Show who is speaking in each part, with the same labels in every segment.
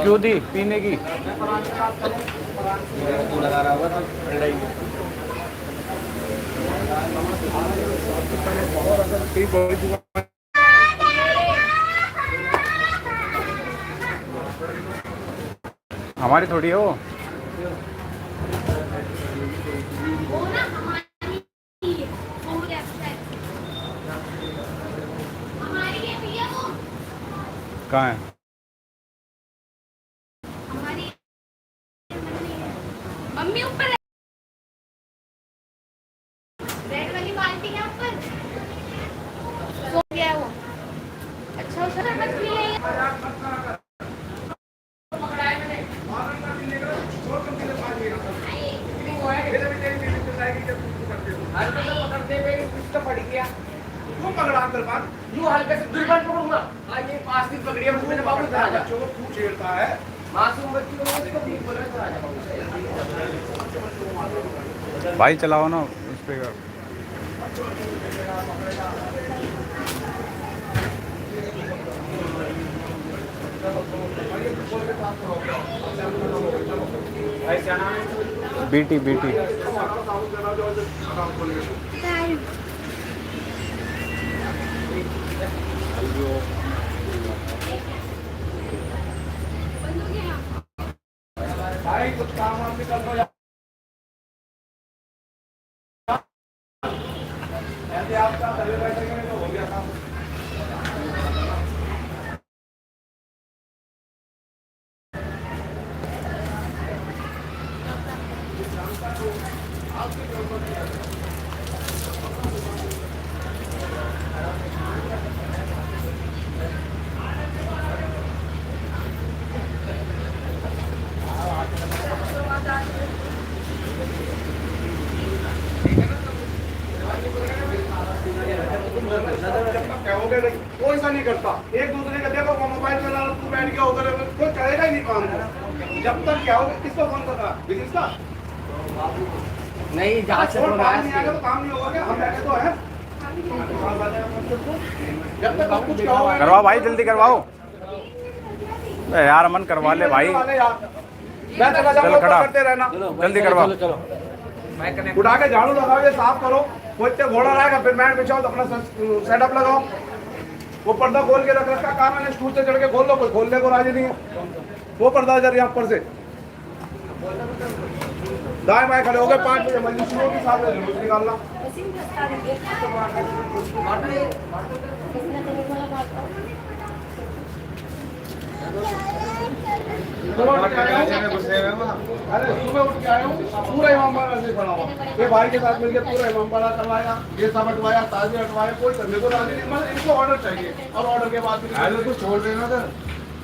Speaker 1: क्यों थी पीने की?
Speaker 2: लगा रहा होगा तो
Speaker 1: हमारी थोड़ी है वो।
Speaker 3: ना हमारी है, वो हमारी है भैया वो।
Speaker 1: कहाँ है?
Speaker 3: हमारी मम्मी ऊपर है, रेड वाली बाल्टी है ऊपर, सो गया वो। अच्छा उसने मछली ले
Speaker 2: क्यों पकड़ा अंकल बात? यूं हल्के से दुर्बल पकड़ूंगा। ये पास की पकड़िए मुझे बाबू इधर आ जा। बच्चों को क्यों छेड़ता है? मासूम बच्चों को इसको ठीक बोल रहे हैं, इधर आ जा बाबू।
Speaker 1: भाई चलाओ ना उस पे। बीटी बीटी
Speaker 2: भाई कुछ काम वाम भी कर दो यार। ऐसे आपका तले बैठेंगे तो हो गया काम। कहोगे नहीं, कोई ऐसा नहीं करता। एक दूसरे का देखो मोबाइल चला रहा, तू बैठ गया उधर, कोई करेगा ही नहीं काम को। जब तक क्या होगा, किसको फोन कर रहा है? का नहीं जांच से नहीं आएगा तो काम नहीं होगा क्या? हम बैठे तो हैं। जब तक आप कुछ कहोगे,
Speaker 1: करवाओ भाई, जल्दी करवाओ यार, मन करवा ले भाई।
Speaker 2: मैं चला
Speaker 1: चल
Speaker 2: जाऊंगा,
Speaker 1: खड़ा,
Speaker 2: करते रहना।
Speaker 1: जल्दी करवाओ।
Speaker 2: उठा के झाड़ू लगाओ, ये साफ करो। कोई इतने घोड़ा रहेगा, फिर मैट बिछाओ तो अपना सेटअप लगाओ। वो पर्दा खोल के रख रखा, काम है स्टूल से चढ़ के खोल लो, कोई खोलने को राजी नहीं है। वो पर्दा इधर यहाँ पर से दाएं बाएं खड़े हो गए। 5 बजे मजलिसों के साथ जुलूस निकालना। अरे सुबह उठ के आया हूँ, पूरा इमामबाड़ा से खड़ा हुआ। ये भाई के साथ मिलकर पूरा इमामबाड़ा करवाया, ये सब हटवाया, ताजे हटवाया। कोई करने को राजी नहीं, मतलब इनको ऑर्डर चाहिए। और ऑर्डर के बाद कुछ छोड़ देना था।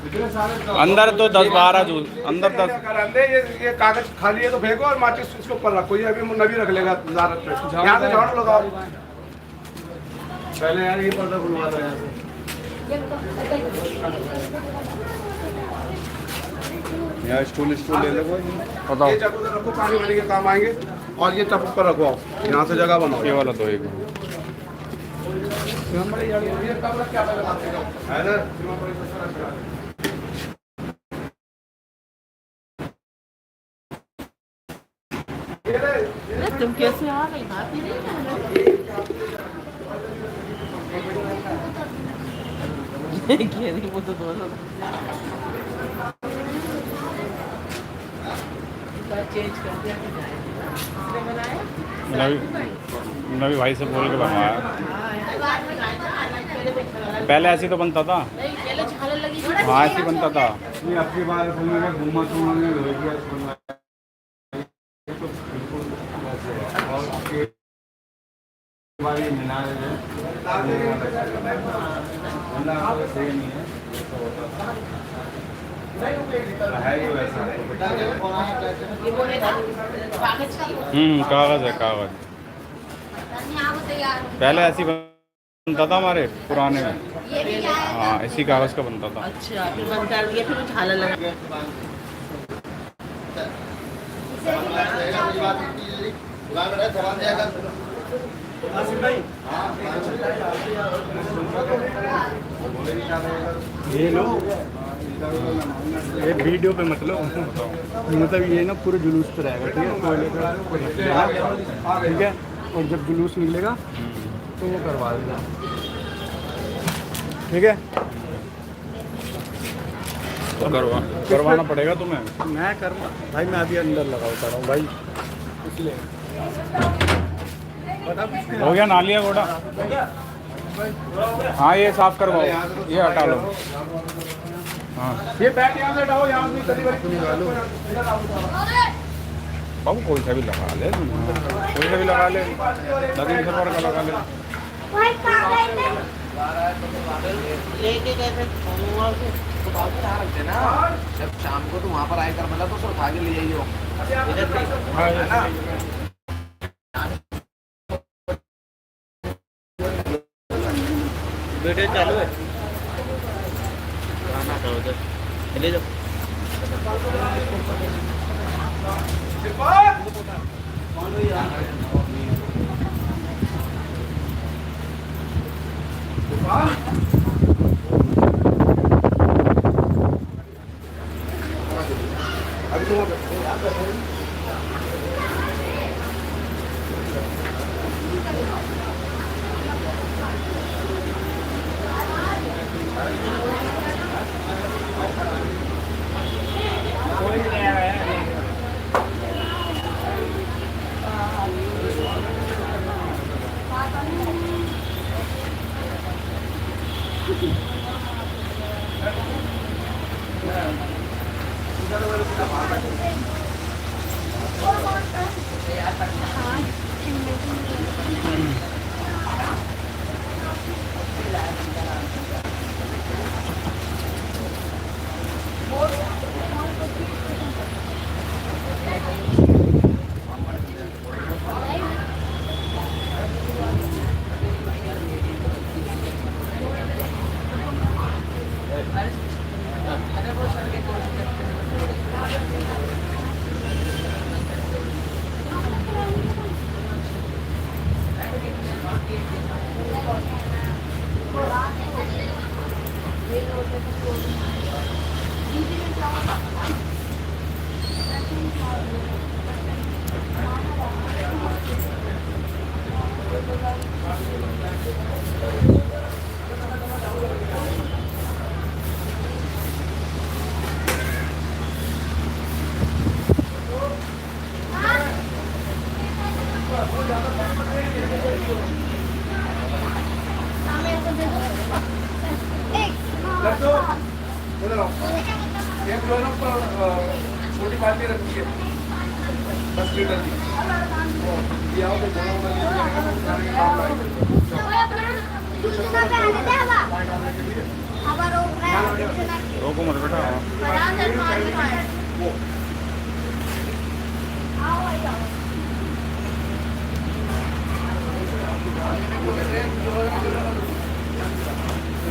Speaker 2: इतने सारे
Speaker 1: अंदर तो 10-12 जूस अंदर 10।
Speaker 2: ये कागज खाली है तो फेंको और माचिस इसके ऊपर रखो। ये अभी नबी रख लेगा वजारत पे। यहाँ से झाड़ू लगाओ पहले यार, ये पर्दा खुलवा दो यहाँ से।
Speaker 1: यहाँ स्टूल ले लो। बताओ,
Speaker 2: ये चाकू रखो, पानी वानी के काम आएंगे। और ये चप्पू पर रखो, यहाँ से जगह बनाओ।
Speaker 1: ये वाला दो एक
Speaker 2: है ना।
Speaker 4: तुम कैसे आ गई? बात ही नहीं वो तो दोनों चेंज कर दिया।
Speaker 1: नबी भाई से बोल के बनवाया। पहले ऐसे तो बनता था। हाँ ऐसे बनता था।
Speaker 2: आपकी बात घूमा
Speaker 1: कागज है, कागज। पहले ऐसी बनता था हमारे पुराने में। हाँ इसी कागज का बनता था।
Speaker 4: अच्छा फिर बंद कर दिया, फिर झाला लगा।
Speaker 2: भाई
Speaker 5: ये लो, ये वीडियो पे मतलब ये ना पूरे जुलूस पे रहेगा, ठीक है, कोयले का ठीक है, और जब जुलूस निकलेगा तो वो करवा देना, ठीक है।
Speaker 1: तो करवाना पड़ेगा तुम्हें।
Speaker 5: मैं कर भाई, मैं अभी अंदर लगा होता हूँ भाई, इसलिए
Speaker 1: हो गया नालिया घोड़ा। हाँ ये साफ करवाओ, ये हटा लो। हाँ
Speaker 2: ये बैग यहाँ से हटाओ, यहाँ से कभी
Speaker 1: बाबू कोई सा भी लगा ले, कोई सा भी लगा ले, नदीम सरवर का लगा ले।
Speaker 3: भाई कहाँ गए थे?
Speaker 4: लेके गए थे वहाँ से।
Speaker 2: तो बात कहाँ रखते ना, जब शाम को तो वहाँ पर आए कर मतलब तो सिर्फ आगे ले जाइए इधर से, है ना।
Speaker 4: वीडियो चालू है, गाना था उधर, ले जाओ।
Speaker 2: इधर आओ, एक जो है ना छोटी बाल्टी रखी है 10 लीटर की, ये आओ तो जमा वाली
Speaker 1: रोको मत बेटा।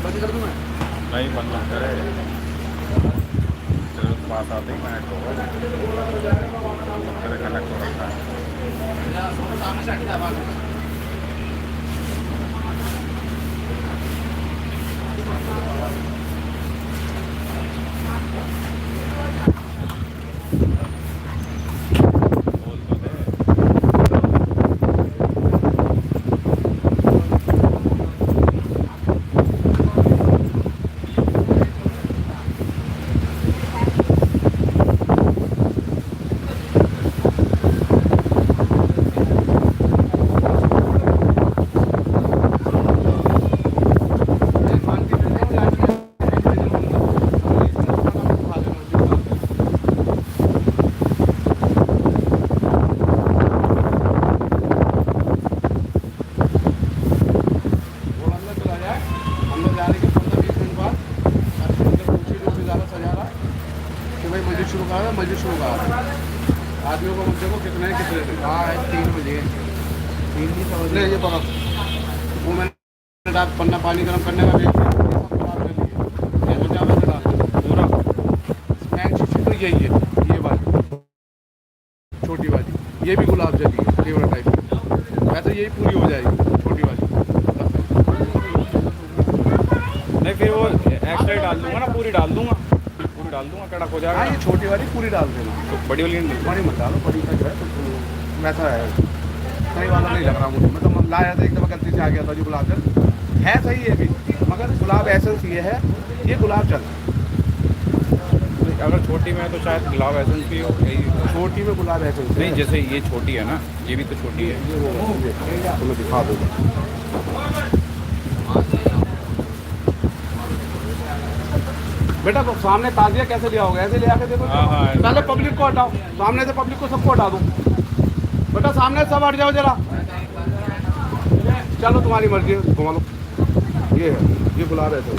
Speaker 2: बंद कर दूं मैं?
Speaker 1: नहीं बंद मत करे, तेरे पास आते ही कनेक्ट होगा, तेरे कनेक्ट हो रखा है।
Speaker 2: सामने से हट जा बाहर। मस्जिद शुरू करा आदमियों को देखो कितने कितने हाँ 3 बजे 3 भी समझ ले ये पकड़ वो मैंने रात पन्ना पानी गर्म करने का देख लिया ये सब खराब कर दिए पूरा स्मैक शीशी तो यही है ये वाली छोटी वाली ये भी गुलाब जली है फ्लेवर टाइप वैसे यही पूरी हो जाएगी छोटी वाली
Speaker 1: नहीं फिर वो डाल दूंगा ना, पूरी डाल दूंगा, पूरी डाल दूंगा, कड़क हो
Speaker 2: हाँ
Speaker 1: जाएगा।
Speaker 2: ये छोटी वाली पूरी डाल देना,
Speaker 1: तो बड़ी वाली नहीं
Speaker 2: बड़ी मत डालो, बड़ी का जो है तो वैसा है, सही वाला नहीं लग रहा मुझे। मैं तो लाया था एक दफ़ा गलती से आ गया था जो गुलाब जल है, सही है भी, मगर गुलाब एसेंस ये है, ये गुलाब जल
Speaker 1: अगर छोटी में है तो शायद गुलाब एसेंस भी हो, यही
Speaker 2: छोटी में गुलाब एसेंस
Speaker 1: नहीं, जैसे ये छोटी है ना, ये भी तो छोटी है।
Speaker 2: ये वो तो मैं दिखा दूँगा। बेटा तो सामने ताजिया कैसे लिया होगा, ऐसे ले आके देखो।
Speaker 1: हाँ, हाँ।
Speaker 2: पहले पब्लिक को हटाओ, सामने से पब्लिक को सबको हटा दो। बेटा सामने से सब हट जाओ जरा, चलो तुम्हारी मर्जी है, घुमा लो। ये है, ये गुलाब है तो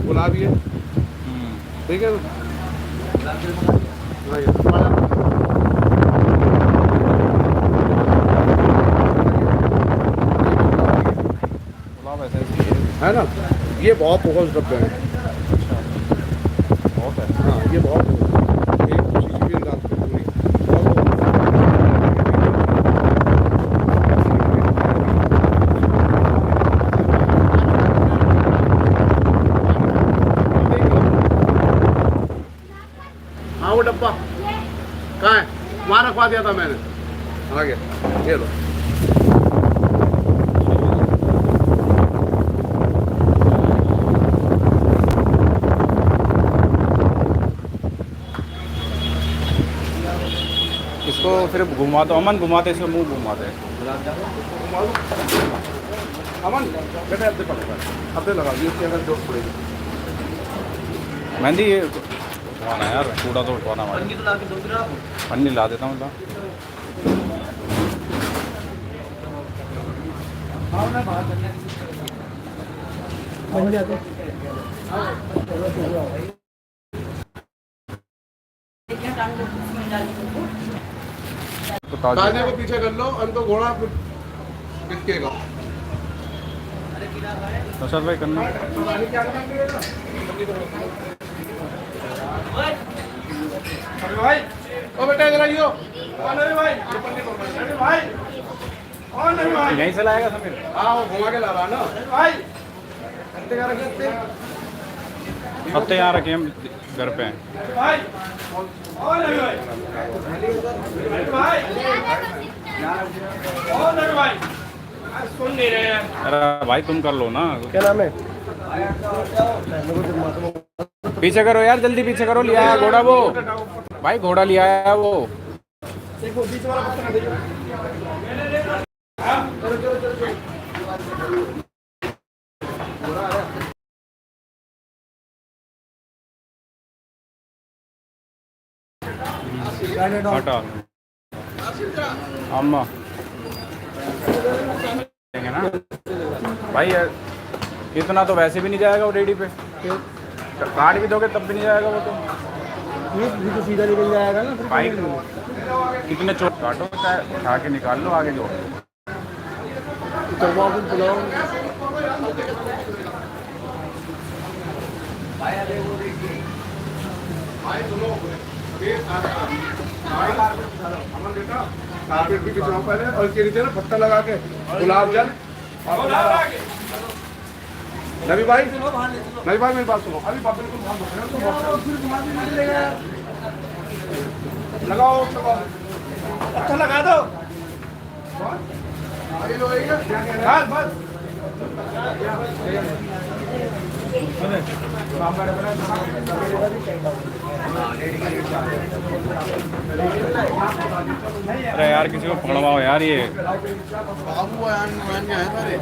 Speaker 2: गुलाब ही है, ठीक है।
Speaker 1: गुलाब एसेंस
Speaker 2: है ना, ये बहुत डब्बे हैं।
Speaker 1: बहुत है।
Speaker 2: हाँ ये बहुत है, एक शीशी भी निकाल सकते हो पूरी। हाँ वो डब्बा कहाँ है, वहाँ रखवा दिया था मैंने, आ गया, ये लो।
Speaker 1: इसको फिर घुमा दो, अमन घुमाते, इसको मुंह घुमाते।
Speaker 2: अमन बेटा अब पड़ेगा, अब लगा दिए, इसकी अगर जोत पड़ेगी।
Speaker 1: मेहंदी ये उठवाना है यार, कूड़ा तो उठवाना हमारा। पन्नी ला देता हूँ ला। तो
Speaker 2: ताजे को पीछे कर लो, अंतो घोड़ा बिकेगा।
Speaker 1: नौशाद भाई करना।
Speaker 2: ओ बेटा इधर आइयो। भाई भाई और नहीं भाई,
Speaker 1: यहीं से लाएगा समीर?
Speaker 2: हाँ वो घुमा के ला रहा ना भाई। हत्ते का रखे,
Speaker 1: हफ्ते यहाँ रखे हम घर पे हैं।
Speaker 2: भाई और नहीं भाई, भाई और नहीं भाई, सुन नहीं रहे हैं।
Speaker 1: अरे भाई तुम कर लो ना।
Speaker 2: क्या नाम है?
Speaker 1: पीछे करो यार, जल्दी पीछे करो। लिया है घोड़ा वो, भाई घोड़ा लिया है वो। हटा अम्मा देंगे ना भाई। इतना तो वैसे भी नहीं जाएगा वो रेडी पे, काट भी दोगे तब भी नहीं जाएगा वो। तो
Speaker 5: ये तो सीधा निकल जाएगा ना
Speaker 1: भाई कितने चोट काटो, चाहे उठा के निकाल लो आगे जो।
Speaker 2: कारपेट भी बिछाओ पहले, और इसके नीचे ना पत्ता लगा के गुलाब जल और नबी भाई मेरी बात सुनो, अभी लगाओ अच्छा लगा दो बस।
Speaker 1: अरे यार किसी को पकड़वाओ यार ये।
Speaker 2: बाबू है सारे।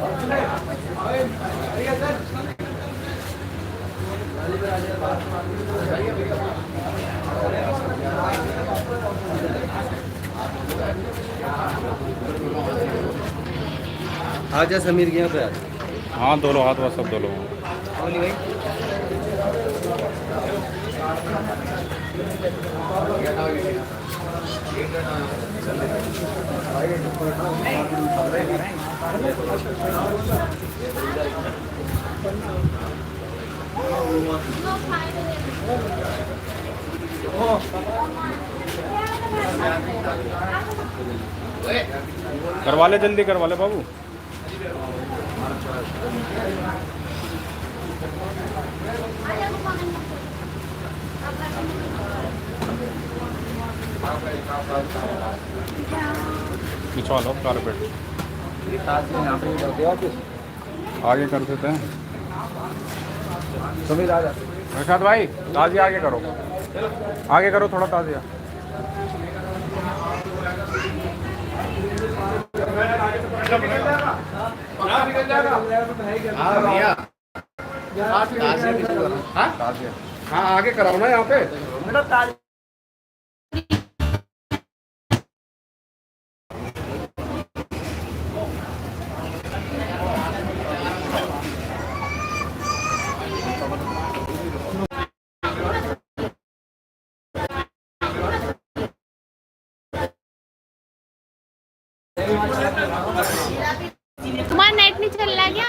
Speaker 4: आजा समीर के यहाँ पे।
Speaker 1: हाँ दोनों हाथ बस, सब दोनों। करवा ले, जल्दी करवा ले बाबू। खिंचवा लो कारपेट आगे कर देते हैं। प्रसाद भाई ताजिया आगे करो, आगे करो थोड़ा ताजिया।
Speaker 2: हाँ भैया,
Speaker 1: ताजिया
Speaker 2: हाँ आगे कराओ ना यहाँ पे।
Speaker 3: तुम्हारा नेट नहीं चल रहा है क्या?